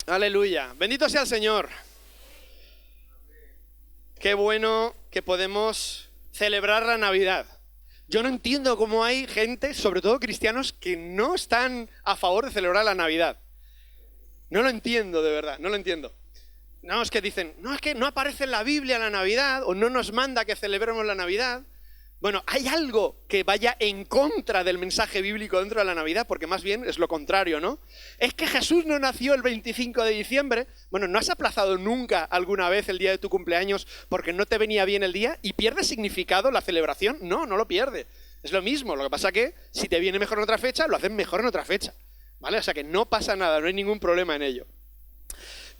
Aleluya. Bendito sea el Señor. Qué bueno que podemos celebrar la Navidad. Yo no entiendo cómo hay gente, sobre todo cristianos, que no están a favor de celebrar la Navidad. No lo entiendo, de verdad, no lo entiendo. No, es que dicen, no, es que no aparece en la Biblia la Navidad, o no nos manda que celebremos la Navidad. Bueno, ¿hay algo que vaya en contra del mensaje bíblico dentro de la Navidad? Porque más bien es lo contrario, ¿no? Es que Jesús no nació el 25 de diciembre. Bueno, ¿no has aplazado nunca alguna vez el día de tu cumpleaños porque no te venía bien el día y pierde significado la celebración? No, no lo pierde. Es lo mismo, lo que pasa que si te viene mejor en otra fecha, lo haces mejor en otra fecha, ¿vale? O sea que no pasa nada, no hay ningún problema en ello.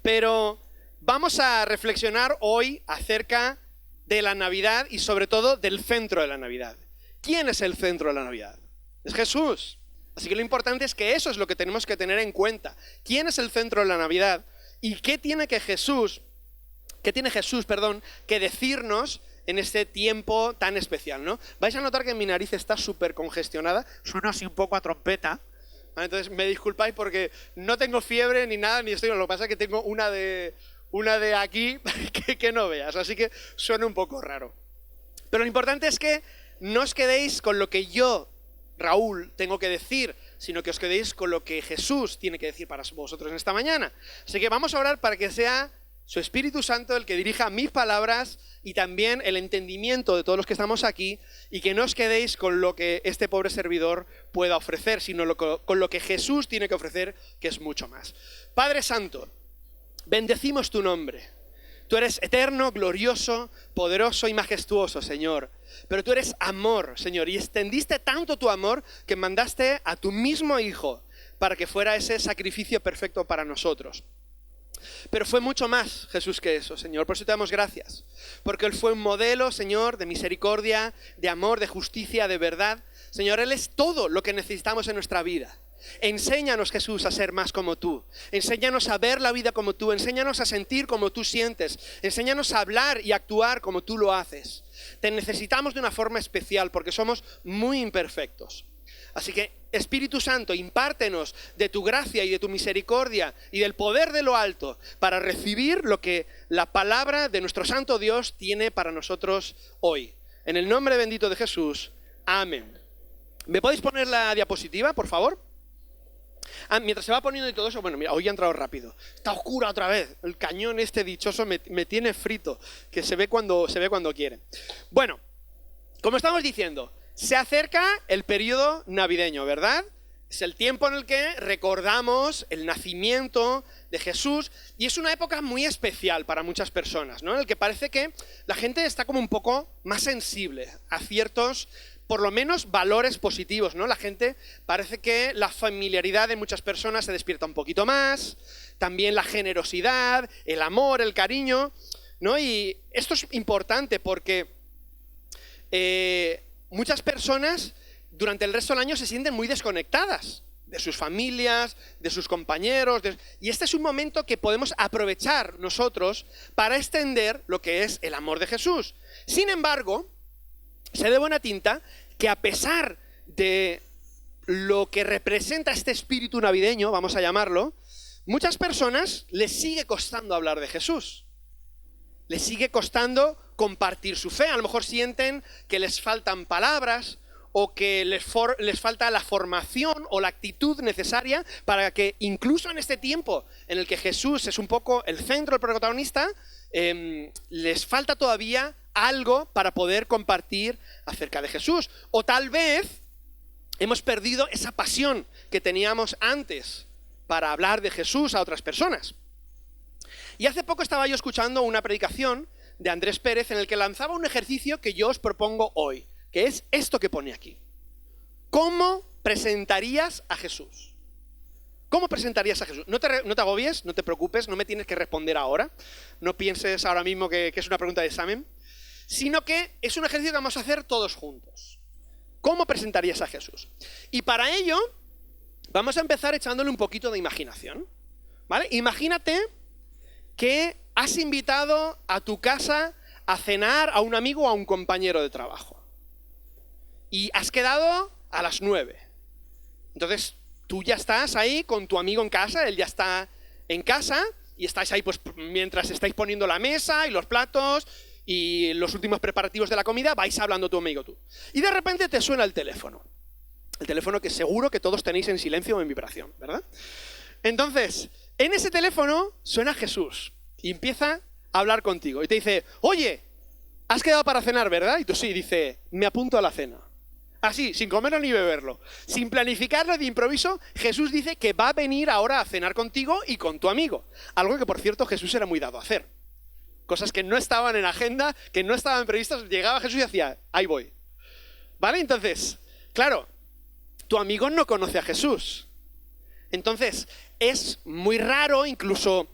Pero vamos a reflexionar hoy acerca de la Navidad y sobre todo del centro de la Navidad. ¿Quién es el centro de la Navidad? Es Jesús. Así que lo importante es que eso es lo que tenemos que tener en cuenta. ¿Quién es el centro de la Navidad? ¿Y qué tiene Jesús, que decirnos en este tiempo tan especial, ¿no? Vais a notar que mi nariz está súper congestionada, suena así un poco a trompeta. ¿Vale? Entonces me disculpáis porque no tengo fiebre ni nada, ni estoy, lo que pasa es que tengo una de aquí que no veas, así que suena un poco raro. Pero lo importante es que no os quedéis con lo que yo, Raúl, tengo que decir, sino que os quedéis con lo que Jesús tiene que decir para vosotros en esta mañana. Así que vamos a orar para que sea su Espíritu Santo el que dirija mis palabras y también el entendimiento de todos los que estamos aquí, y que no os quedéis con lo que este pobre servidor pueda ofrecer, sino con lo que Jesús tiene que ofrecer, que es mucho más. Padre Santo, bendecimos tu nombre. Tú eres eterno, glorioso, poderoso y majestuoso, Señor. Pero tú eres amor, Señor, y extendiste tanto tu amor que mandaste a tu mismo Hijo para que fuera ese sacrificio perfecto para nosotros. Pero fue mucho más, Jesús, que eso, Señor. Por eso te damos gracias. Porque Él fue un modelo, Señor, de misericordia, de amor, de justicia, de verdad. Señor, Él es todo lo que necesitamos en nuestra vida. Enséñanos, Jesús, a ser más como tú. Enséñanos a ver la vida como tú. Enséñanos a sentir como tú sientes. Enséñanos a hablar y actuar como tú lo haces. Te necesitamos de una forma especial porque somos muy imperfectos. Así que, Espíritu Santo, impártenos de tu gracia y de tu misericordia y del poder de lo alto para recibir lo que la palabra de nuestro Santo Dios tiene para nosotros hoy. En el nombre bendito de Jesús, amén. ¿Me podéis poner la diapositiva, por favor? Mientras se va poniendo y todo eso, bueno, mira, hoy ha entrado rápido. Está oscura otra vez. El cañón este dichoso me tiene frito, que se ve cuando quiere. Bueno, como estamos diciendo, se acerca el periodo navideño, ¿verdad? Es el tiempo en el que recordamos el nacimiento de Jesús y es una época muy especial para muchas personas, ¿no? En el que parece que la gente está como un poco más sensible a ciertos, por lo menos, valores positivos, ¿no? La gente parece que la familiaridad de muchas personas se despierta un poquito más, también la generosidad, el amor, el cariño, ¿no? Y esto es importante porque muchas personas durante el resto del año se sienten muy desconectadas de sus familias, de sus compañeros, y este es un momento que podemos aprovechar nosotros para extender lo que es el amor de Jesús. Sin embargo, sé de buena tinta que a pesar de lo que representa este espíritu navideño, vamos a llamarlo, muchas personas les sigue costando hablar de Jesús. Les sigue costando compartir su fe. A lo mejor sienten que les faltan palabras o que les falta la formación o la actitud necesaria para que incluso en este tiempo en el que Jesús es un poco el centro, el protagonista, les falta todavía algo para poder compartir acerca de Jesús. O tal vez hemos perdido esa pasión que teníamos antes para hablar de Jesús a otras personas. Y hace poco estaba yo escuchando una predicación de Andrés Pérez en el que lanzaba un ejercicio que yo os propongo hoy, que es esto que pone aquí. ¿Cómo presentarías a Jesús? ¿Cómo presentarías a Jesús? No te agobies, no te preocupes, no me tienes que responder ahora. No pienses ahora mismo que es una pregunta de examen, sino que es un ejercicio que vamos a hacer todos juntos. ¿Cómo presentarías a Jesús? Y para ello vamos a empezar echándole un poquito de imaginación, ¿vale? Imagínate que has invitado a tu casa a cenar a un amigo o a un compañero de trabajo. Y has quedado a las 9. Entonces, tú ya estás ahí con tu amigo en casa, él ya está en casa y estáis ahí pues mientras estáis poniendo la mesa y los platos y los últimos preparativos de la comida, vais hablando tu amigo tú. Y de repente te suena el teléfono. El teléfono que seguro que todos tenéis en silencio o en vibración, ¿verdad? Entonces, en ese teléfono suena Jesús y empieza a hablar contigo y te dice, oye, has quedado para cenar, ¿verdad? Y tú sí, dice, me apunto a la cena. Así, sin comerlo ni beberlo, sin planificarlo de improviso, Jesús dice que va a venir ahora a cenar contigo y con tu amigo. Algo que, por cierto, Jesús era muy dado a hacer. Cosas que no estaban en agenda, que no estaban previstas, llegaba Jesús y hacía, ahí voy. ¿Vale? Entonces, claro, tu amigo no conoce a Jesús. Entonces, es muy raro, incluso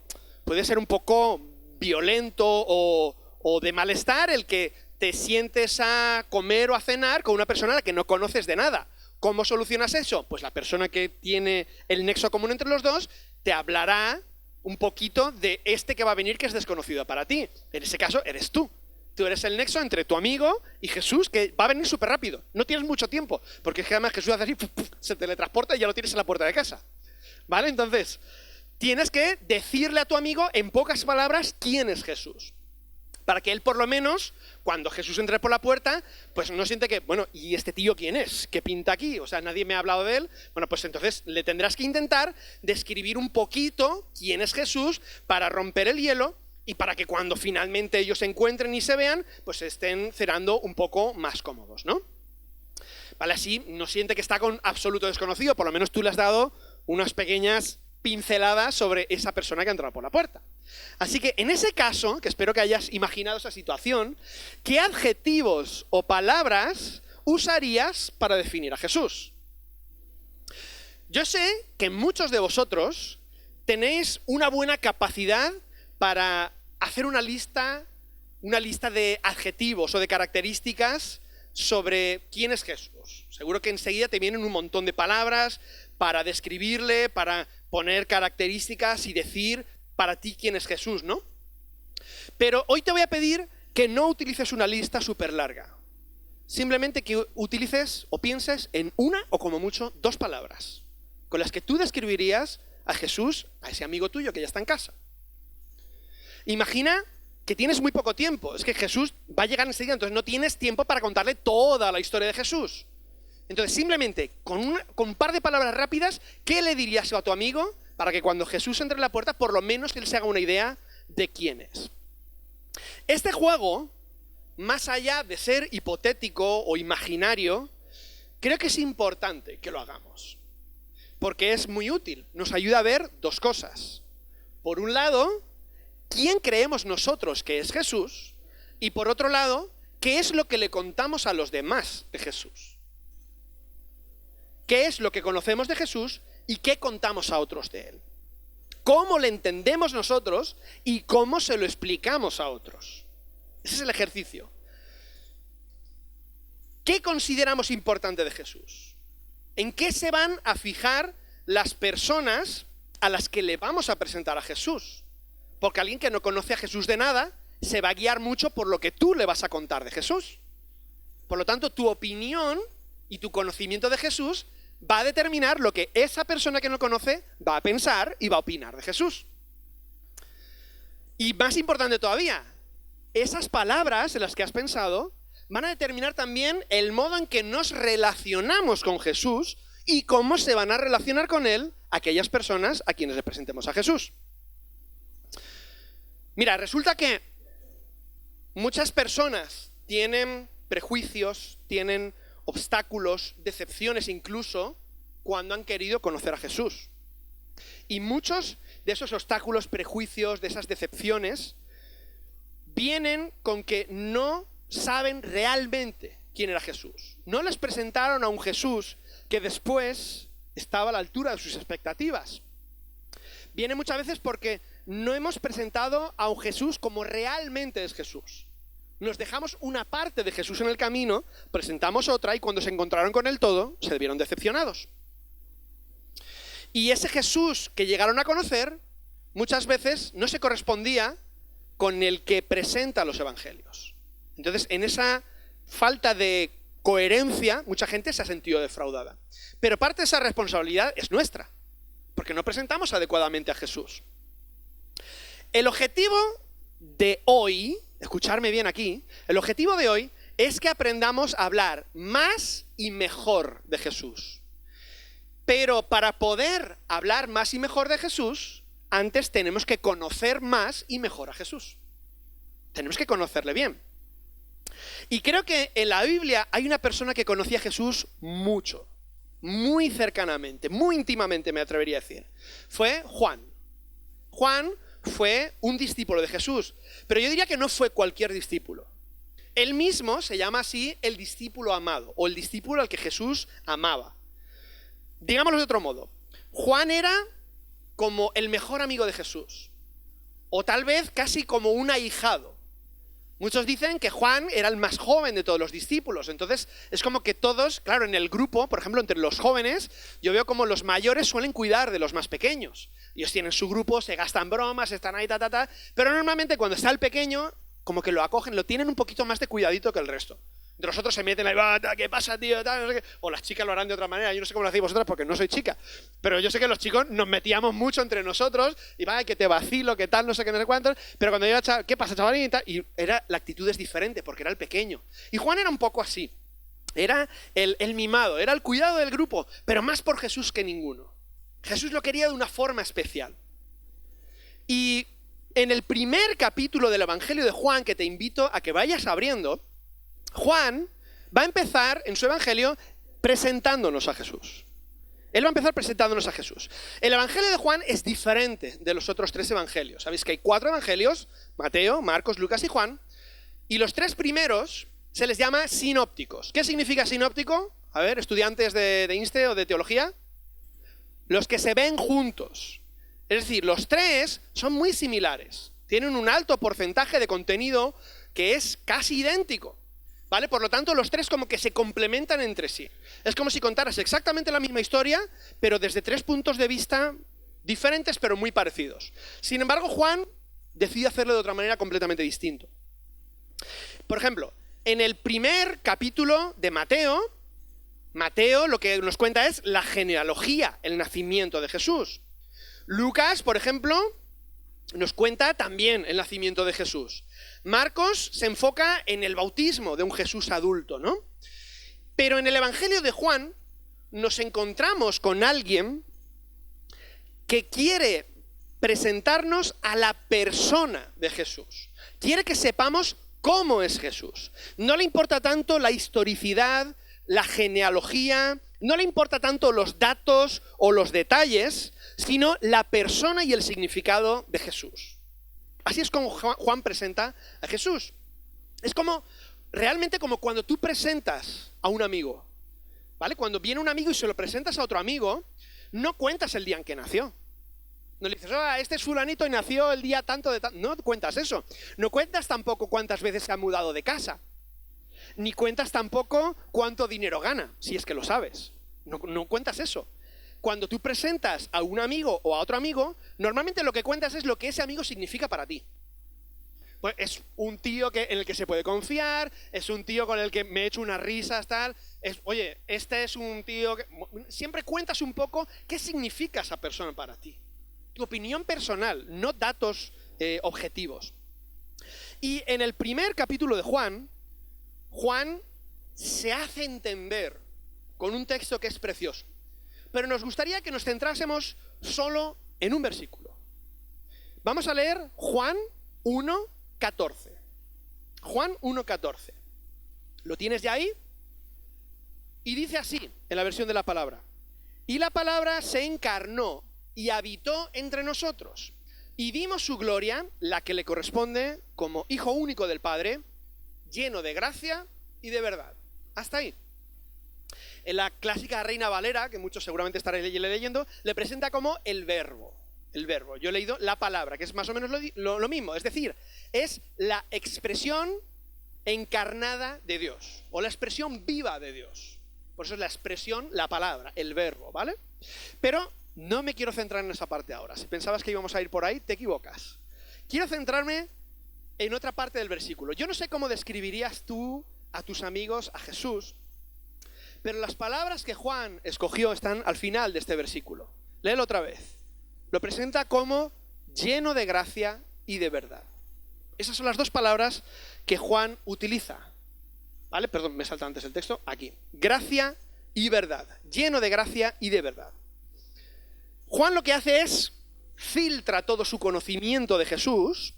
puede ser un poco violento o de malestar el que te sientes a comer o a cenar con una persona a la que no conoces de nada. ¿Cómo solucionas eso? Pues la persona que tiene el nexo común entre los dos te hablará un poquito de este que va a venir que es desconocido para ti. En ese caso, eres tú. Tú eres el nexo entre tu amigo y Jesús, que va a venir súper rápido. No tienes mucho tiempo, porque es que además Jesús hace así, se teletransporta y ya lo tienes en la puerta de casa. ¿Vale? Entonces, tienes que decirle a tu amigo en pocas palabras quién es Jesús. Para que él por lo menos, cuando Jesús entre por la puerta, pues no siente que, bueno, ¿y este tío quién es? ¿Qué pinta aquí? O sea, nadie me ha hablado de él. Bueno, pues entonces le tendrás que intentar describir un poquito quién es Jesús para romper el hielo y para que cuando finalmente ellos se encuentren y se vean, pues estén cenando un poco más cómodos, ¿no? Vale, así no siente que está con absoluto desconocido, por lo menos tú le has dado unas pequeñas pinceladas sobre esa persona que ha entrado por la puerta. Así que en ese caso, que espero que hayas imaginado esa situación, ¿qué adjetivos o palabras usarías para definir a Jesús? Yo sé que muchos de vosotros tenéis una buena capacidad para hacer una lista de adjetivos o de características sobre quién es Jesús. Seguro que enseguida te vienen un montón de palabras para describirle, para poner características y decir para ti quién es Jesús, ¿no? Pero hoy te voy a pedir que no utilices una lista súper larga. Simplemente que utilices o pienses en una o como mucho 2 palabras con las que tú describirías a Jesús, a ese amigo tuyo que ya está en casa. Imagina que tienes muy poco tiempo. Es que Jesús va a llegar enseguida, entonces no tienes tiempo para contarle toda la historia de Jesús. Entonces, simplemente, con un par de palabras rápidas, ¿qué le dirías a tu amigo para que cuando Jesús entre en la puerta, por lo menos él se haga una idea de quién es? Este juego, más allá de ser hipotético o imaginario, creo que es importante que lo hagamos. Porque es muy útil. Nos ayuda a ver 2 cosas. Por un lado, ¿quién creemos nosotros que es Jesús? Y por otro lado, ¿qué es lo que le contamos a los demás de Jesús? ¿Qué es lo que conocemos de Jesús y qué contamos a otros de él? ¿Cómo le entendemos nosotros y cómo se lo explicamos a otros? Ese es el ejercicio. ¿Qué consideramos importante de Jesús? ¿En qué se van a fijar las personas a las que le vamos a presentar a Jesús? Porque alguien que no conoce a Jesús de nada se va a guiar mucho por lo que tú le vas a contar de Jesús. Por lo tanto, tu opinión y tu conocimiento de Jesús va a determinar lo que esa persona que no conoce va a pensar y va a opinar de Jesús. Y más importante todavía, esas palabras en las que has pensado van a determinar también el modo en que nos relacionamos con Jesús y cómo se van a relacionar con él aquellas personas a quienes le presentemos a Jesús. Mira, resulta que muchas personas tienen prejuicios, tienen obstáculos, decepciones incluso, cuando han querido conocer a Jesús. Y muchos de esos obstáculos, prejuicios, de esas decepciones, vienen con que no saben realmente quién era Jesús. No les presentaron a un Jesús que después estaba a la altura de sus expectativas. Viene muchas veces porque no hemos presentado a un Jesús como realmente es Jesús. Nos dejamos una parte de Jesús en el camino, presentamos otra y cuando se encontraron con el todo, se vieron decepcionados. Y ese Jesús que llegaron a conocer, muchas veces no se correspondía con el que presenta los evangelios. Entonces, en esa falta de coherencia, mucha gente se ha sentido defraudada. Pero parte de esa responsabilidad es nuestra, porque no presentamos adecuadamente a Jesús. El objetivo de hoy, escucharme bien aquí, el objetivo de hoy es que aprendamos a hablar más y mejor de Jesús. Pero para poder hablar más y mejor de Jesús, antes tenemos que conocer más y mejor a Jesús. Tenemos que conocerle bien. Y creo que en la Biblia hay una persona que conocía a Jesús mucho, muy cercanamente, muy íntimamente me atrevería a decir. Fue Juan. Juan fue un discípulo de Jesús, pero yo diría que no fue cualquier discípulo. Él mismo se llama así el discípulo amado, o el discípulo al que Jesús amaba. Digámoslo de otro modo, Juan era como el mejor amigo de Jesús, o tal vez casi como un ahijado. Muchos dicen que Juan era el más joven de todos los discípulos, entonces es como que todos, claro, en el grupo, por ejemplo, entre los jóvenes, yo veo como los mayores suelen cuidar de los más pequeños. Ellos tienen su grupo, se gastan bromas, están ahí, pero normalmente cuando está el pequeño, como que lo acogen, lo tienen un poquito más de cuidadito que el resto. De los otros se meten ahí, ¿qué pasa, tío? No sé qué. O las chicas lo harán de otra manera, yo no sé cómo lo hacéis vosotras porque no soy chica, pero yo sé que los chicos nos metíamos mucho entre nosotros y va, que te vacilo, que tal, no sé qué, no sé cuántos, pero cuando yo ¿qué pasa, chavalín? Y tal, y la actitud es diferente porque era el pequeño. Y Juan era un poco así, era el mimado, era el cuidado del grupo, pero más por Jesús que ninguno. Jesús lo quería de una forma especial. Y en el primer capítulo del Evangelio de Juan, que te invito a que vayas abriendo, Juan va a empezar en su Evangelio presentándonos a Jesús. Él va a empezar presentándonos a Jesús. El Evangelio de Juan es diferente de los otros 3 Evangelios. Sabéis que hay 4 Evangelios, Mateo, Marcos, Lucas y Juan, y los 3 primeros se les llama sinópticos. ¿Qué significa sinóptico? A ver, estudiantes de INSTE o de teología. Los que se ven juntos. Es decir, los 3 son muy similares. Tienen un alto porcentaje de contenido que es casi idéntico. ¿Vale? Por lo tanto, los 3 como que se complementan entre sí. Es como si contaras exactamente la misma historia, pero desde 3 puntos de vista diferentes, pero muy parecidos. Sin embargo, Juan decide hacerlo de otra manera completamente distinta. Por ejemplo, en el primer capítulo de Mateo lo que nos cuenta es la genealogía, el nacimiento de Jesús. Lucas, por ejemplo, nos cuenta también el nacimiento de Jesús. Marcos se enfoca en el bautismo de un Jesús adulto, ¿no? Pero en el Evangelio de Juan nos encontramos con alguien que quiere presentarnos a la persona de Jesús. Quiere que sepamos cómo es Jesús. No le importa tanto la historicidad, la genealogía, no le importa tanto los datos o los detalles, sino la persona y el significado de Jesús. Así es como Juan presenta a Jesús. Es como, realmente como cuando tú presentas a un amigo, ¿vale? Cuando viene un amigo y se lo presentas a otro amigo, no cuentas el día en que nació. No le dices, este es fulanito y nació el día tanto de tanto. No cuentas eso. No cuentas tampoco cuántas veces se ha mudado de casa. Ni cuentas tampoco cuánto dinero gana, si es que lo sabes. No cuentas eso. Cuando tú presentas a un amigo o a otro amigo, normalmente lo que cuentas es lo que ese amigo significa para ti. Pues es un tío en el que se puede confiar, es un tío con el que me echo unas risas, tal. Oye, este es un tío que... Siempre cuentas un poco qué significa esa persona para ti. Tu opinión personal, no datos objetivos. Y en el primer capítulo de Juan se hace entender con un texto que es precioso. Pero nos gustaría que nos centrásemos solo en un versículo. Vamos a leer Juan 1:14. Juan 1:14. ¿Lo tienes ya ahí? Y dice así, en la versión de la palabra. Y la palabra se encarnó y habitó entre nosotros. Y vimos su gloria, la que le corresponde como Hijo único del Padre, lleno de gracia y de verdad. Hasta ahí. En la clásica Reina Valera, que muchos seguramente estaréis leyendo, le presenta como el verbo. El verbo. Yo he leído la palabra, que es más o menos lo mismo. Es decir, es la expresión encarnada de Dios, o la expresión viva de Dios. Por eso es la expresión, la palabra, el verbo, ¿vale? Pero no me quiero centrar en esa parte ahora. Si pensabas que íbamos a ir por ahí, te equivocas. Quiero centrarme en otra parte del versículo. Yo no sé cómo describirías tú a tus amigos a Jesús, pero las palabras que Juan escogió están al final de este versículo. Léelo otra vez. Lo presenta como lleno de gracia y de verdad. Esas son las dos palabras que Juan utiliza. ¿Vale? Perdón, me salta antes el texto. Aquí. Gracia y verdad. Lleno de gracia y de verdad. Juan lo que hace es filtra todo su conocimiento de Jesús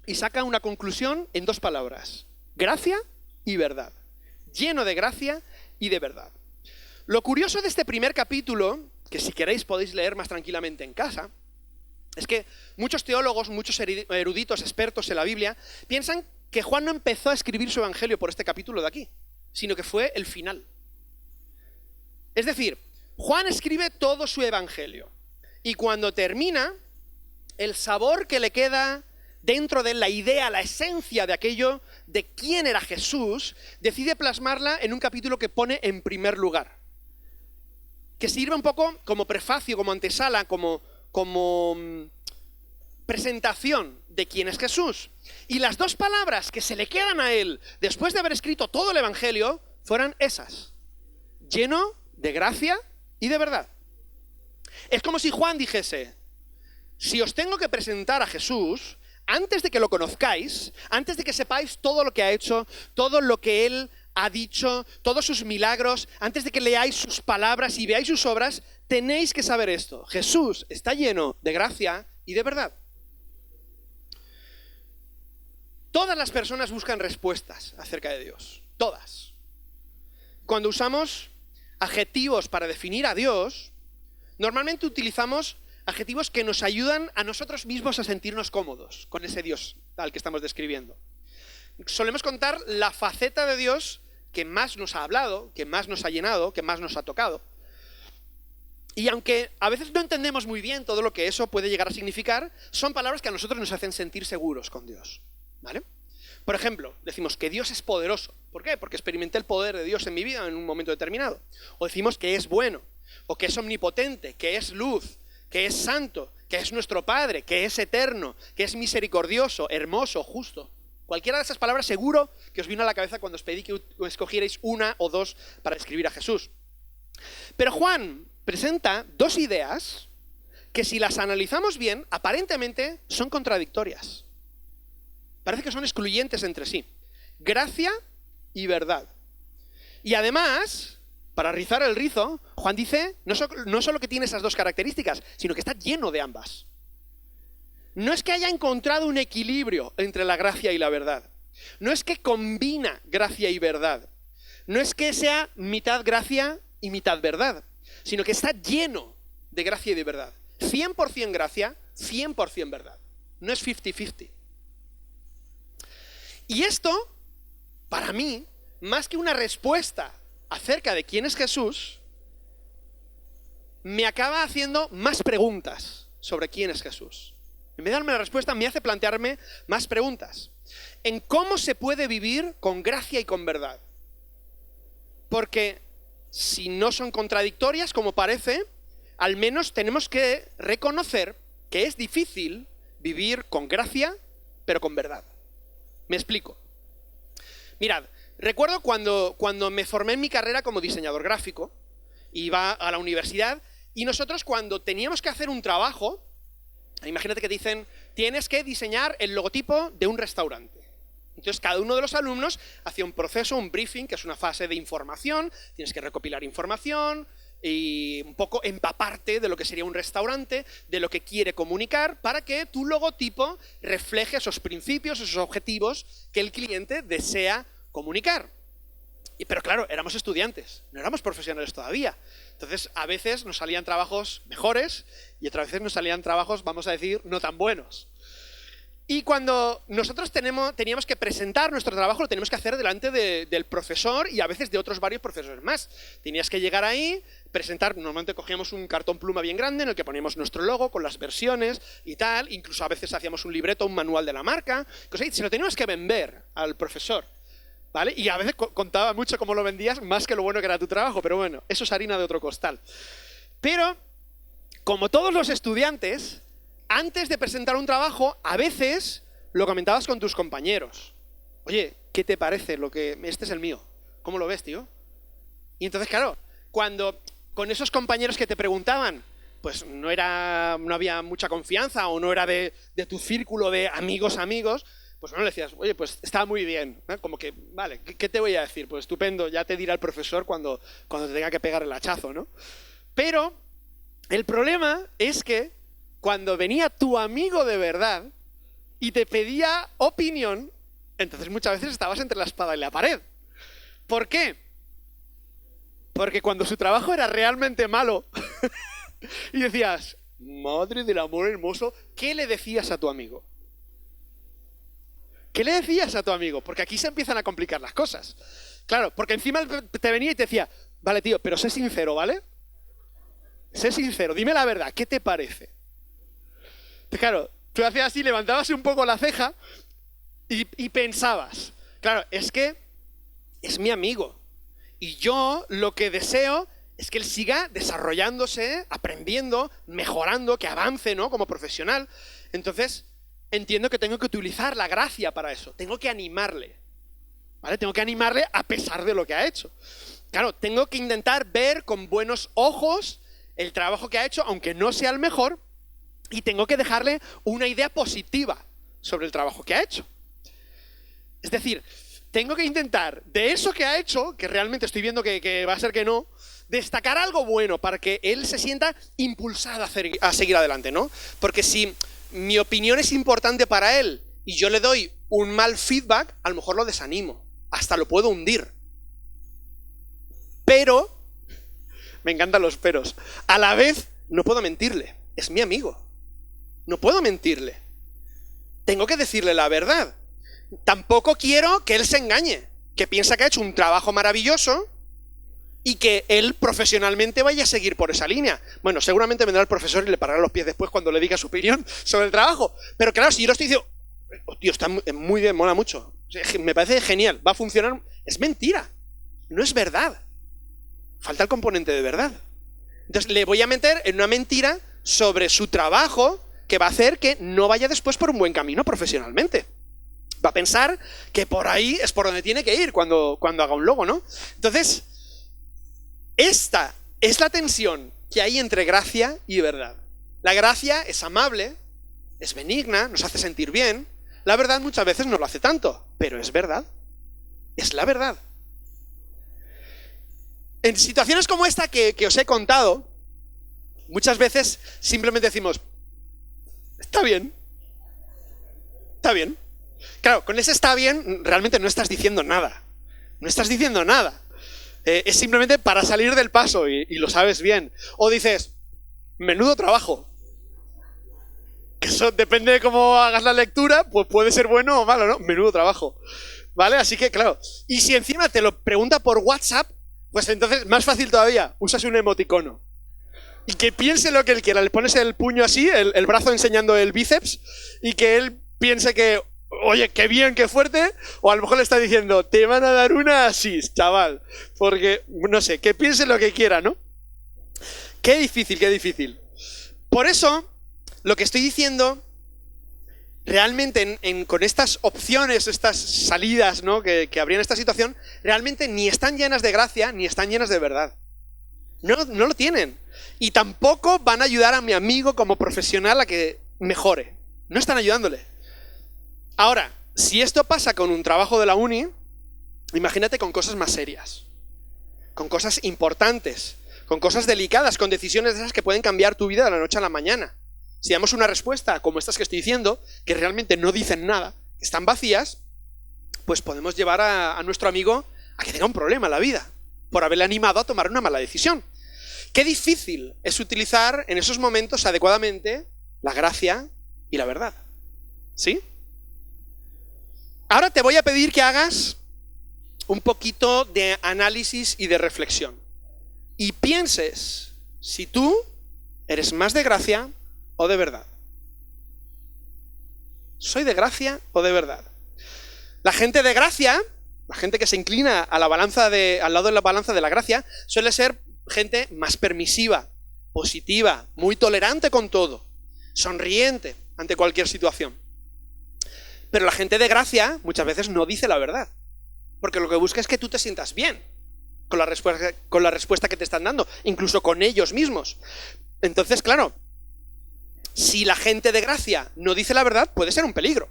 y saca una conclusión en dos palabras. Gracia y verdad. Lleno de gracia y de verdad. Lo curioso de este primer capítulo, que si queréis podéis leer más tranquilamente en casa, es que muchos teólogos, muchos eruditos, expertos en la Biblia, piensan que Juan no empezó a escribir su evangelio por este capítulo de aquí, sino que fue el final. Es decir, Juan escribe todo su evangelio y cuando termina, el sabor que le queda dentro de la idea, la esencia de aquello, de quién era Jesús, decide plasmarla en un capítulo que pone en primer lugar. Que sirve un poco como prefacio, como antesala, como presentación de quién es Jesús. Y las dos palabras que se le quedan a él después de haber escrito todo el evangelio fueran esas: lleno de gracia y de verdad. Es como si Juan dijese: si os tengo que presentar a Jesús, antes de que lo conozcáis, antes de que sepáis todo lo que ha hecho, todo lo que él ha dicho, todos sus milagros, antes de que leáis sus palabras y veáis sus obras, tenéis que saber esto: Jesús está lleno de gracia y de verdad. Todas las personas buscan respuestas acerca de Dios. Todas. Cuando usamos adjetivos para definir a Dios, normalmente utilizamos adjetivos que nos ayudan a nosotros mismos a sentirnos cómodos con ese Dios al que estamos describiendo. Solemos contar la faceta de Dios que más nos ha hablado, que más nos ha llenado, que más nos ha tocado. Y aunque a veces no entendemos muy bien todo lo que eso puede llegar a significar, son palabras que a nosotros nos hacen sentir seguros con Dios. ¿Vale? Por ejemplo, decimos que Dios es poderoso. ¿Por qué? Porque experimenté el poder de Dios en mi vida en un momento determinado. O decimos que es bueno, o que es omnipotente, que es luz, que es santo, que es nuestro Padre, que es eterno, que es misericordioso, hermoso, justo. Cualquiera de esas palabras seguro que os vino a la cabeza cuando os pedí que escogierais una o dos para describir a Jesús. Pero Juan presenta dos ideas que, si las analizamos bien, aparentemente son contradictorias. Parece que son excluyentes entre sí. Gracia y verdad. Y además, para rizar el rizo, Juan dice, no solo que tiene esas dos características, sino que está lleno de ambas. No es que haya encontrado un equilibrio entre la gracia y la verdad. No es que combina gracia y verdad. No es que sea mitad gracia y mitad verdad, sino que está lleno de gracia y de verdad. 100% gracia, 100% verdad. No es 50-50. Y esto, para mí, más que una respuesta acerca de quién es Jesús, me acaba haciendo más preguntas sobre quién es Jesús. En vez de darme la respuesta, me hace plantearme más preguntas en cómo se puede vivir con gracia y con verdad. Porque si no son contradictorias, como parece, al menos tenemos que reconocer que es difícil vivir con gracia, pero con verdad. Me explico. Mirad, recuerdo cuando me formé en mi carrera como diseñador gráfico, iba a la universidad y nosotros cuando teníamos que hacer un trabajo, imagínate que te dicen, tienes que diseñar el logotipo de un restaurante. Entonces cada uno de los alumnos hacía un proceso, un briefing, que es una fase de información, tienes que recopilar información y un poco empaparte de lo que sería un restaurante, de lo que quiere comunicar, para que tu logotipo refleje esos principios, esos objetivos que el cliente desea comunicar. Pero claro, éramos estudiantes, no éramos profesionales todavía. Entonces, a veces nos salían trabajos mejores y otras veces nos salían trabajos, vamos a decir, no tan buenos. Y cuando nosotros teníamos que presentar nuestro trabajo, lo teníamos que hacer delante del profesor y a veces de otros varios profesores más. Tenías que llegar ahí, presentar, normalmente cogíamos un cartón pluma bien grande en el que poníamos nuestro logo con las versiones y tal, incluso a veces hacíamos un libreto, un manual de la marca, y se lo teníamos que vender al profesor, ¿vale? Y a veces contaba mucho cómo lo vendías, más que lo bueno que era tu trabajo, pero bueno, eso es harina de otro costal. Pero, como todos los estudiantes, antes de presentar un trabajo, a veces lo comentabas con tus compañeros. Oye, ¿qué te parece? Este es el mío. ¿Cómo lo ves, tío? Y entonces, claro, cuando con esos compañeros que te preguntaban, pues no había mucha confianza o no era de tu círculo de amigos, pues bueno, le decías, oye, pues está muy bien, ¿no? Como que, vale, ¿qué te voy a decir? Pues estupendo, ya te dirá el profesor cuando te tenga que pegar el hachazo, ¿no? Pero el problema es que cuando venía tu amigo de verdad y te pedía opinión, entonces muchas veces estabas entre la espada y la pared. ¿Por qué? Porque cuando su trabajo era realmente malo y decías, madre del amor hermoso, ¿qué le decías a tu amigo? ¿Qué le decías a tu amigo? Porque aquí se empiezan a complicar las cosas. Claro, porque encima te venía y te decía, vale, tío, pero sé sincero, ¿vale? Sé sincero, dime la verdad, ¿qué te parece? Claro, tú hacías así, levantabas un poco la ceja y pensabas, claro, es que es mi amigo. Y yo lo que deseo es que él siga desarrollándose, aprendiendo, mejorando, que avance, ¿no? Como profesional. Entonces, entiendo que tengo que utilizar la gracia para eso. Tengo que animarle, ¿vale? Tengo que animarle a pesar de lo que ha hecho. Claro, tengo que intentar ver con buenos ojos el trabajo que ha hecho, aunque no sea el mejor, y tengo que dejarle una idea positiva sobre el trabajo que ha hecho. Es decir, tengo que intentar, de eso que ha hecho, que realmente estoy viendo que va a ser que no, destacar algo bueno para que él se sienta impulsado a seguir adelante, ¿no? Porque si mi opinión es importante para él y yo le doy un mal feedback, a lo mejor lo desanimo, hasta lo puedo hundir. Pero, me encantan los peros, a la vez no puedo mentirle, es mi amigo, no puedo mentirle. Tengo que decirle la verdad. Tampoco quiero que él se engañe, que piensa que ha hecho un trabajo maravilloso y que él profesionalmente vaya a seguir por esa línea. Bueno, seguramente vendrá el profesor y le parará los pies después cuando le diga su opinión sobre el trabajo. Pero claro, si yo lo estoy diciendo, oh, tío, está muy bien, mola mucho, me parece genial, va a funcionar, es mentira, no es verdad. Falta el componente de verdad. Entonces le voy a meter en una mentira sobre su trabajo que va a hacer que no vaya después por un buen camino profesionalmente. Va a pensar que por ahí es por donde tiene que ir cuando haga un logo, ¿no? Entonces, esta es la tensión que hay entre gracia y verdad. La gracia es amable, es benigna, nos hace sentir bien. La verdad muchas veces no lo hace tanto, pero es verdad. Es la verdad. En situaciones como esta que os he contado, muchas veces simplemente decimos, está bien. Está bien. Claro, con ese está bien, realmente no estás diciendo nada. No estás diciendo nada. Es simplemente para salir del paso y lo sabes bien. O dices, menudo trabajo. Que eso depende de cómo hagas la lectura, pues puede ser bueno o malo, ¿no? Menudo trabajo. ¿Vale? Así que, claro. Y si encima te lo pregunta por WhatsApp, pues entonces, más fácil todavía, usas un emoticono. Y que piense lo que él quiera. Le pones el puño así, el brazo enseñando el bíceps, y que él piense que, oye, qué bien, qué fuerte, o a lo mejor le está diciendo, te van a dar una asís, chaval. Porque, no sé, que piense lo que quiera, ¿no? Qué difícil, qué difícil. Por eso, lo que estoy diciendo, realmente con estas opciones, estas salidas, ¿no? que habrían esta situación, realmente ni están llenas de gracia, ni están llenas de verdad. No lo tienen. Y tampoco van a ayudar a mi amigo como profesional a que mejore. No están ayudándole. Ahora, si esto pasa con un trabajo de la uni, imagínate con cosas más serias, con cosas importantes, con cosas delicadas, con decisiones de esas que pueden cambiar tu vida de la noche a la mañana. Si damos una respuesta como estas que estoy diciendo, que realmente no dicen nada, que están vacías, pues podemos llevar a nuestro amigo a que tenga un problema en la vida, por haberle animado a tomar una mala decisión. Qué difícil es utilizar en esos momentos adecuadamente la gracia y la verdad. ¿Sí? Ahora te voy a pedir que hagas un poquito de análisis y de reflexión. Y pienses si tú eres más de gracia o de verdad. ¿Soy de gracia o de verdad? La gente de gracia, la gente que se inclina a la balanza al lado de la balanza de la gracia, suele ser gente más permisiva, positiva, muy tolerante con todo, sonriente ante cualquier situación. Pero la gente de gracia muchas veces no dice la verdad, porque lo que busca es que tú te sientas bien con la respuesta que te están dando, incluso con ellos mismos. Entonces, claro, si la gente de gracia no dice la verdad, puede ser un peligro.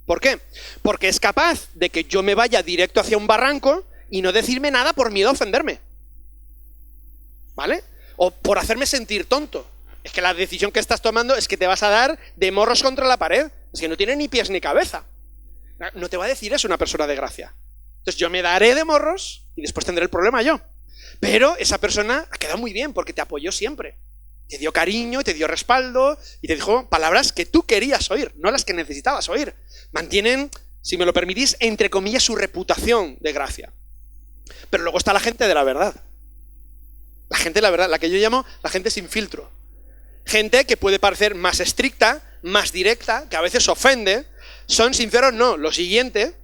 ¿Por qué? Porque es capaz de que yo me vaya directo hacia un barranco y no decirme nada por miedo a ofenderme. ¿Vale? O por hacerme sentir tonto. Es que la decisión que estás tomando es que te vas a dar de morros contra la pared. Es que no tiene ni pies ni cabeza. No te va a decir eso una persona de gracia. Entonces yo me daré de morros y después tendré el problema yo. Pero esa persona ha quedado muy bien porque te apoyó siempre. Te dio cariño, te dio respaldo y te dijo palabras que tú querías oír, no las que necesitabas oír. Mantienen, si me lo permitís, entre comillas, su reputación de gracia. Pero luego está la gente de la verdad. La gente de la verdad, la que yo llamo la gente sin filtro. Gente que puede parecer más estricta, más directa, que a veces ofende. Son sinceros, no, lo siguiente.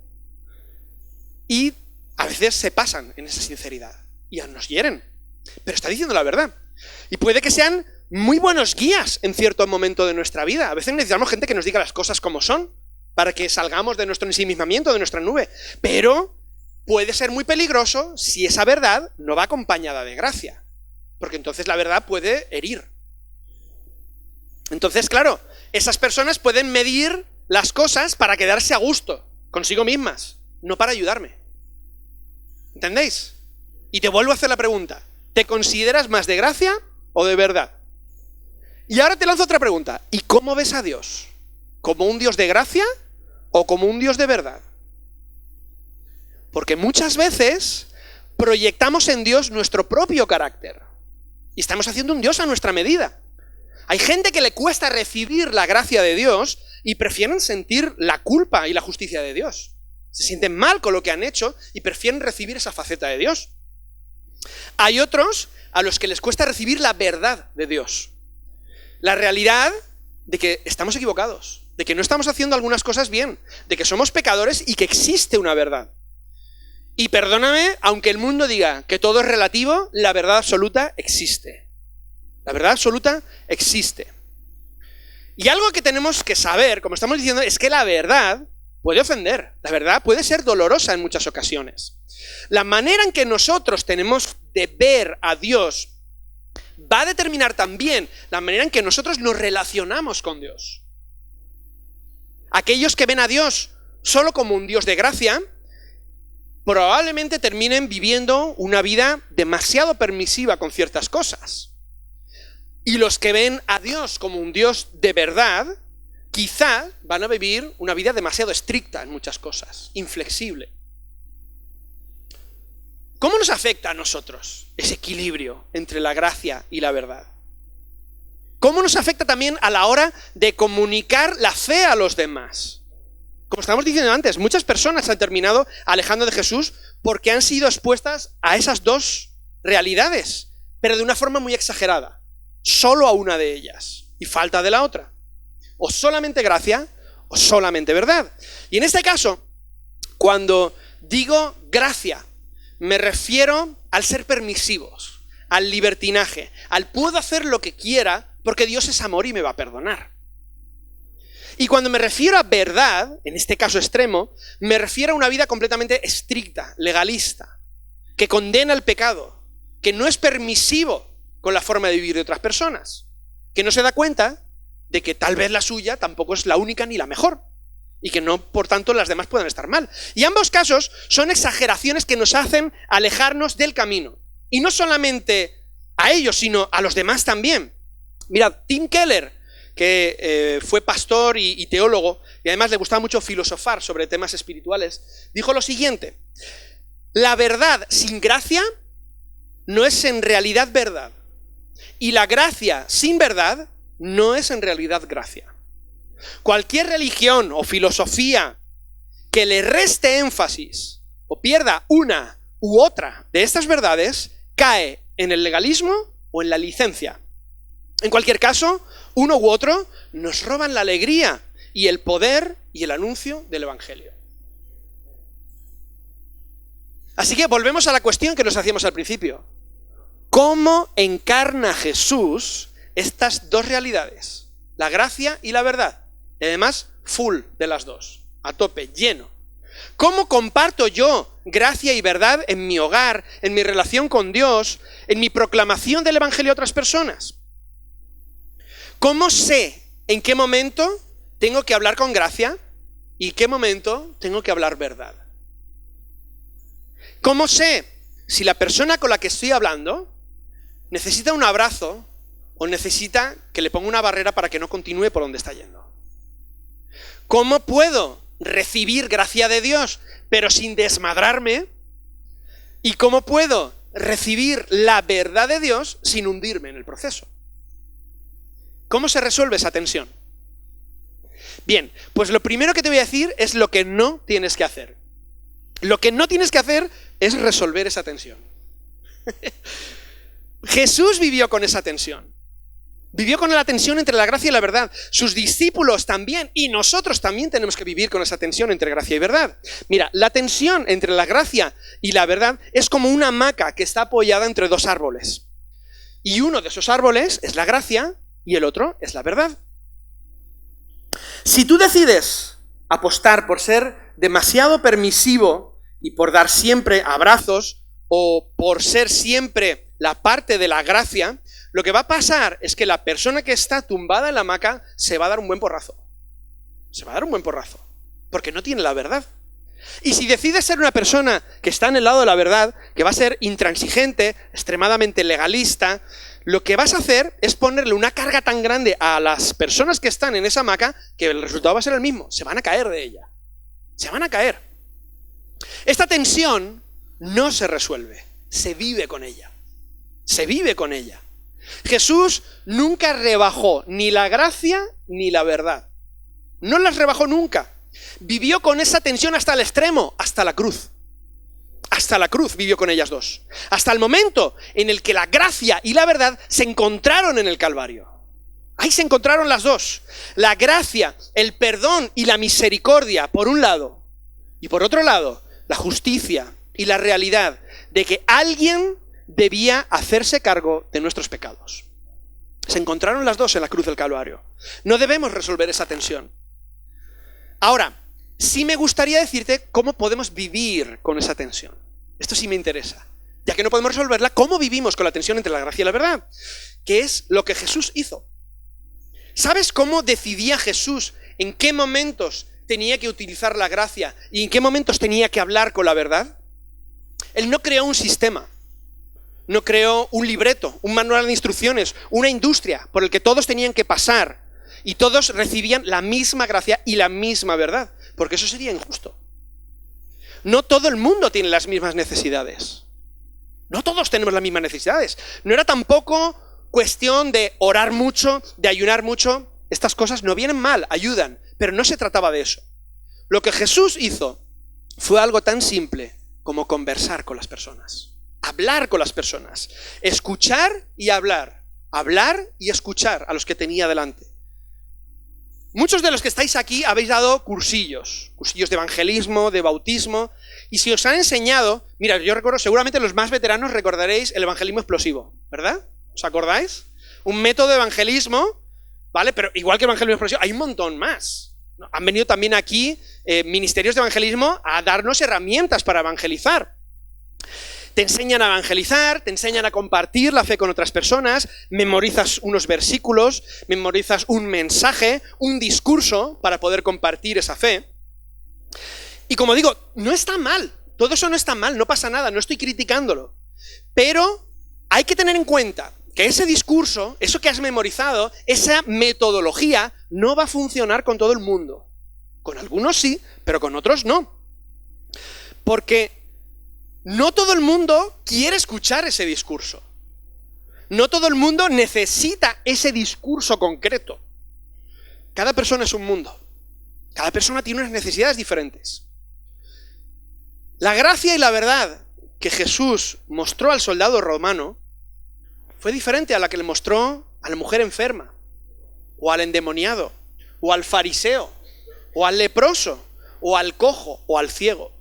Y a veces se pasan en esa sinceridad. Y nos hieren. Pero está diciendo la verdad. Y puede que sean muy buenos guías en cierto momento de nuestra vida. A veces necesitamos gente que nos diga las cosas como son, para que salgamos de nuestro ensimismamiento, de nuestra nube. Pero puede ser muy peligroso si esa verdad no va acompañada de gracia. Porque entonces la verdad puede herir. Entonces, claro, esas personas pueden medir las cosas para quedarse a gusto consigo mismas, no para ayudarme. ¿Entendéis? Y te vuelvo a hacer la pregunta. ¿Te consideras más de gracia o de verdad? Y ahora te lanzo otra pregunta. ¿Y cómo ves a Dios? ¿Como un Dios de gracia o como un Dios de verdad? Porque muchas veces proyectamos en Dios nuestro propio carácter. Y estamos haciendo un Dios a nuestra medida. Hay gente que le cuesta recibir la gracia de Dios y prefieren sentir la culpa y la justicia de Dios. Se sienten mal con lo que han hecho y prefieren recibir esa faceta de Dios. Hay otros a los que les cuesta recibir la verdad de Dios. La realidad de que estamos equivocados, de que no estamos haciendo algunas cosas bien, de que somos pecadores y que existe una verdad. Y perdóname, aunque el mundo diga que todo es relativo, la verdad absoluta existe. La verdad absoluta existe. Y algo que tenemos que saber, como estamos diciendo, es que la verdad puede ofender. La verdad puede ser dolorosa en muchas ocasiones. La manera en que nosotros tenemos de ver a Dios va a determinar también la manera en que nosotros nos relacionamos con Dios. Aquellos que ven a Dios solo como un Dios de gracia, probablemente terminen viviendo una vida demasiado permisiva con ciertas cosas. Y los que ven a Dios como un Dios de verdad, quizá van a vivir una vida demasiado estricta en muchas cosas, inflexible. ¿Cómo nos afecta a nosotros ese equilibrio entre la gracia y la verdad? ¿Cómo nos afecta también a la hora de comunicar la fe a los demás? Como estamos diciendo antes, muchas personas se han terminado alejando de Jesús porque han sido expuestas a esas dos realidades, pero de una forma muy exagerada. Solo a una de ellas y falta de la otra. O solamente gracia o solamente verdad. Y en este caso, cuando digo gracia, me refiero al ser permisivos, al libertinaje, al puedo hacer lo que quiera porque Dios es amor y me va a perdonar. Y cuando me refiero a verdad, en este caso extremo, me refiero a una vida completamente estricta, legalista, que condena el pecado, que no es permisivo con la forma de vivir de otras personas, que no se da cuenta de que tal vez la suya tampoco es la única ni la mejor, y que no, por tanto, las demás puedan estar mal. Y ambos casos son exageraciones que nos hacen alejarnos del camino. Y no solamente a ellos, sino a los demás también. Mirad, Tim Keller, que fue pastor y teólogo, y además le gustaba mucho filosofar sobre temas espirituales, dijo lo siguiente: la verdad sin gracia no es en realidad verdad. Y la gracia sin verdad no es en realidad gracia. Cualquier religión o filosofía que le reste énfasis o pierda una u otra de estas verdades cae en el legalismo o en la licencia. En cualquier caso, uno u otro nos roban la alegría y el poder y el anuncio del Evangelio. Así que volvemos a la cuestión que nos hacíamos al principio. ¿Cómo encarna Jesús estas dos realidades? La gracia y la verdad. Y además, full de las dos. A tope, lleno. ¿Cómo comparto yo gracia y verdad en mi hogar, en mi relación con Dios, en mi proclamación del Evangelio a otras personas? ¿Cómo sé en qué momento tengo que hablar con gracia y en qué momento tengo que hablar verdad? ¿Cómo sé si la persona con la que estoy hablando necesita un abrazo o necesita que le ponga una barrera para que no continúe por donde está yendo? ¿Cómo puedo recibir gracia de Dios pero sin desmadrarme? ¿Y cómo puedo recibir la verdad de Dios sin hundirme en el proceso? ¿Cómo se resuelve esa tensión? Bien, pues lo primero que te voy a decir es lo que no tienes que hacer. Lo que no tienes que hacer es resolver esa tensión. Jesús vivió con esa tensión. Vivió con la tensión entre la gracia y la verdad. Sus discípulos también, y nosotros también tenemos que vivir con esa tensión entre gracia y verdad. Mira, la tensión entre la gracia y la verdad es como una hamaca que está apoyada entre dos árboles. Y uno de esos árboles es la gracia y el otro es la verdad. Si tú decides apostar por ser demasiado permisivo y por dar siempre abrazos o por ser siempre la parte de la gracia, lo que va a pasar es que la persona que está tumbada en la hamaca se va a dar un buen porrazo. Se va a dar un buen porrazo, porque no tiene la verdad. Y si decides ser una persona que está en el lado de la verdad, que va a ser intransigente, extremadamente legalista, lo que vas a hacer es ponerle una carga tan grande a las personas que están en esa hamaca que el resultado va a ser el mismo. Se van a caer de ella. Se van a caer. Esta tensión no se resuelve, se vive con ella. Se vive con ella. Jesús nunca rebajó ni la gracia ni la verdad. No las rebajó nunca. Vivió con esa tensión hasta el extremo, hasta la cruz. Hasta la cruz vivió con ellas dos. Hasta el momento en el que la gracia y la verdad se encontraron en el Calvario. Ahí se encontraron las dos. La gracia, el perdón y la misericordia, por un lado. Y por otro lado, la justicia y la realidad de que alguien debía hacerse cargo de nuestros pecados. Se encontraron las dos en la cruz del Calvario. No debemos resolver esa tensión. Ahora, sí me gustaría decirte cómo podemos vivir con esa tensión. Esto sí me interesa. Ya que no podemos resolverla, ¿cómo vivimos con la tensión entre la gracia y la verdad? Que es lo que Jesús hizo. ¿Sabes cómo decidía Jesús en qué momentos tenía que utilizar la gracia y en qué momentos tenía que hablar con la verdad? Él no creó un sistema. No creó un libreto, un manual de instrucciones, una industria por el que todos tenían que pasar y todos recibían la misma gracia y la misma verdad, porque eso sería injusto. No todo el mundo tiene las mismas necesidades. No todos tenemos las mismas necesidades. No era tampoco cuestión de orar mucho, de ayunar mucho. Estas cosas no vienen mal, ayudan, pero no se trataba de eso. Lo que Jesús hizo fue algo tan simple como conversar con las personas. Hablar con las personas, escuchar y hablar y escuchar a los que tenía delante. Muchos de los que estáis aquí habéis dado cursillos de evangelismo, de bautismo, y si os han enseñado, mira, yo recuerdo, seguramente los más veteranos recordaréis el evangelismo explosivo, ¿verdad? ¿Os acordáis? Un método de evangelismo, ¿vale? Pero igual que el evangelismo explosivo, hay un montón más. Han venido también aquí ministerios de evangelismo a darnos herramientas para evangelizar. Te enseñan a evangelizar, te enseñan a compartir la fe con otras personas, memorizas unos versículos, memorizas un mensaje, un discurso para poder compartir esa fe. Y como digo, no está mal, todo eso no está mal, no pasa nada, no estoy criticándolo. Pero hay que tener en cuenta que ese discurso, eso que has memorizado, esa metodología, no va a funcionar con todo el mundo. Con algunos sí, pero con otros no. Porque no todo el mundo quiere escuchar ese discurso. No todo el mundo necesita ese discurso concreto. Cada persona es un mundo. Cada persona tiene unas necesidades diferentes. La gracia y la verdad que Jesús mostró al soldado romano fue diferente a la que le mostró a la mujer enferma, o al endemoniado, o al fariseo, o al leproso, o al cojo, o al ciego.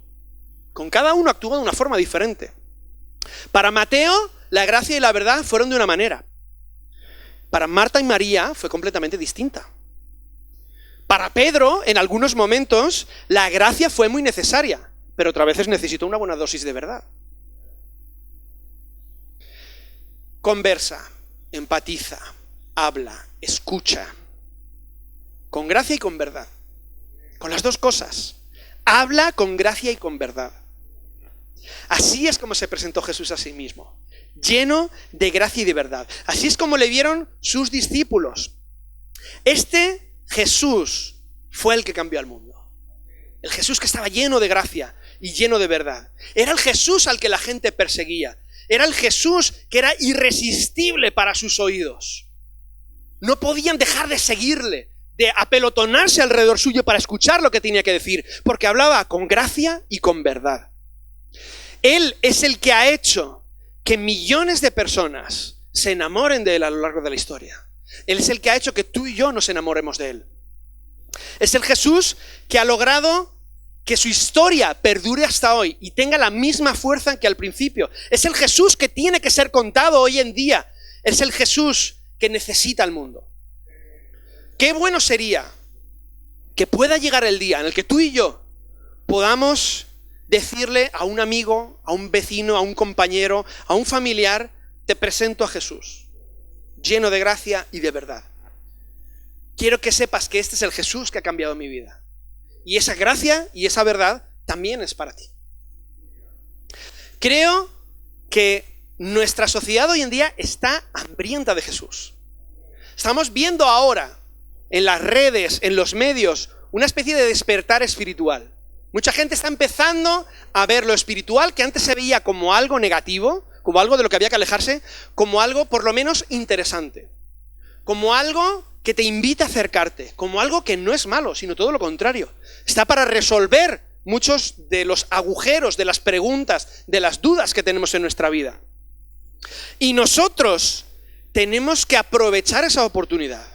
Con cada uno actuó de una forma diferente. Para Mateo, la gracia y la verdad fueron de una manera. Para Marta y María fue completamente distinta. Para Pedro, en algunos momentos, la gracia fue muy necesaria, pero otras veces necesitó una buena dosis de verdad. Conversa, empatiza, habla, escucha, con gracia y con verdad, con las dos cosas. Habla con gracia y con verdad. Así es como se presentó Jesús a sí mismo, lleno de gracia y de verdad. Así es como le vieron sus discípulos. Este Jesús fue el que cambió al mundo. El Jesús que estaba lleno de gracia y lleno de verdad. Era el Jesús al que la gente perseguía. Era el Jesús que era irresistible para sus oídos. No podían dejar de seguirle, de apelotonarse alrededor suyo para escuchar lo que tenía que decir, porque hablaba con gracia y con verdad. Él es el que ha hecho que millones de personas se enamoren de él a lo largo de la historia. Él es el que ha hecho que tú y yo nos enamoremos de él. Es el Jesús que ha logrado que su historia perdure hasta hoy y tenga la misma fuerza que al principio. Es el Jesús que tiene que ser contado hoy en día. Es el Jesús que necesita el mundo. Qué bueno sería que pueda llegar el día en el que tú y yo podamos decirle a un amigo, a un vecino, a un compañero, a un familiar: te presento a Jesús, lleno de gracia y de verdad. Quiero que sepas que este es el Jesús que ha cambiado mi vida. Y esa gracia y esa verdad también es para ti. Creo que nuestra sociedad hoy en día está hambrienta de Jesús. Estamos viendo ahora en las redes, en los medios, una especie de despertar espiritual. Mucha gente está empezando a ver lo espiritual, que antes se veía como algo negativo, como algo de lo que había que alejarse, como algo por lo menos interesante. Como algo que te invita a acercarte, como algo que no es malo, sino todo lo contrario. Está para resolver muchos de los agujeros, de las preguntas, de las dudas que tenemos en nuestra vida. Y nosotros tenemos que aprovechar esa oportunidad.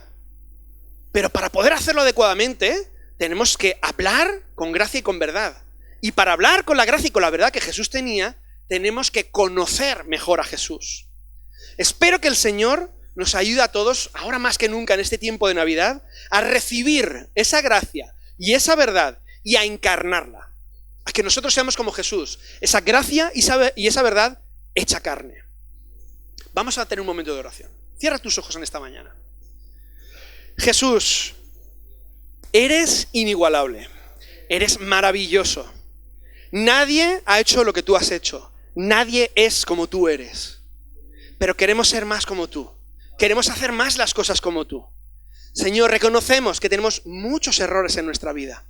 Pero para poder hacerlo adecuadamente, tenemos que hablar con gracia y con verdad. Y para hablar con la gracia y con la verdad que Jesús tenía, tenemos que conocer mejor a Jesús. Espero que el Señor nos ayude a todos, ahora más que nunca en este tiempo de Navidad, a recibir esa gracia y esa verdad y a encarnarla. A que nosotros seamos como Jesús, esa gracia y esa verdad hecha carne. Vamos a tener un momento de oración. Cierra tus ojos en esta mañana. Jesús, eres inigualable, eres maravilloso. Nadie ha hecho lo que tú has hecho, nadie es como tú eres. Pero queremos ser más como tú, queremos hacer más las cosas como tú. Señor, reconocemos que tenemos muchos errores en nuestra vida.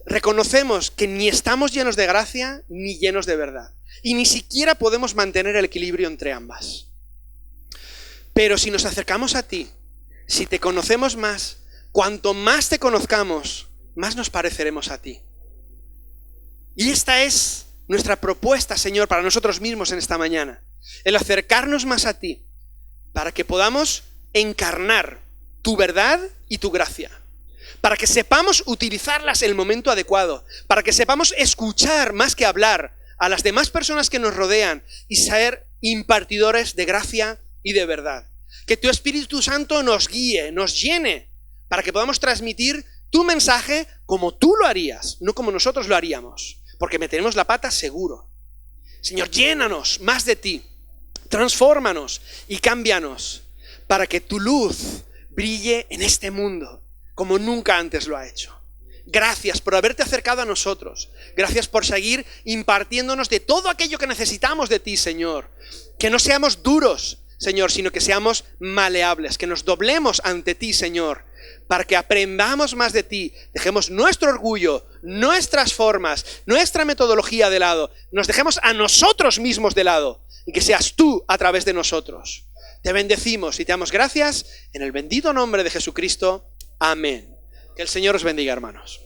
Reconocemos que ni estamos llenos de gracia ni llenos de verdad. Y ni siquiera podemos mantener el equilibrio entre ambas. Pero si nos acercamos a ti, si te conocemos más, cuanto más te conozcamos, más nos pareceremos a ti. Y esta es nuestra propuesta, Señor, para nosotros mismos en esta mañana. El acercarnos más a ti, para que podamos encarnar tu verdad y tu gracia. Para que sepamos utilizarlas en el momento adecuado. Para que sepamos escuchar más que hablar a las demás personas que nos rodean y ser impartidores de gracia y de verdad. Que tu Espíritu Santo nos guíe, nos llene, para que podamos transmitir tu mensaje como tú lo harías, no como nosotros lo haríamos, porque meteremos la pata seguro. Señor, llénanos más de ti, transfórmanos y cámbianos, para que tu luz brille en este mundo como nunca antes lo ha hecho. Gracias por haberte acercado a nosotros. Gracias por seguir impartiéndonos de todo aquello que necesitamos de ti, Señor. Que no seamos duros, Señor, sino que seamos maleables, que nos doblemos ante ti, Señor, para que aprendamos más de ti, dejemos nuestro orgullo, nuestras formas, nuestra metodología de lado, nos dejemos a nosotros mismos de lado y que seas tú a través de nosotros. Te bendecimos y te damos gracias en el bendito nombre de Jesucristo. Amén. Que el Señor os bendiga, hermanos.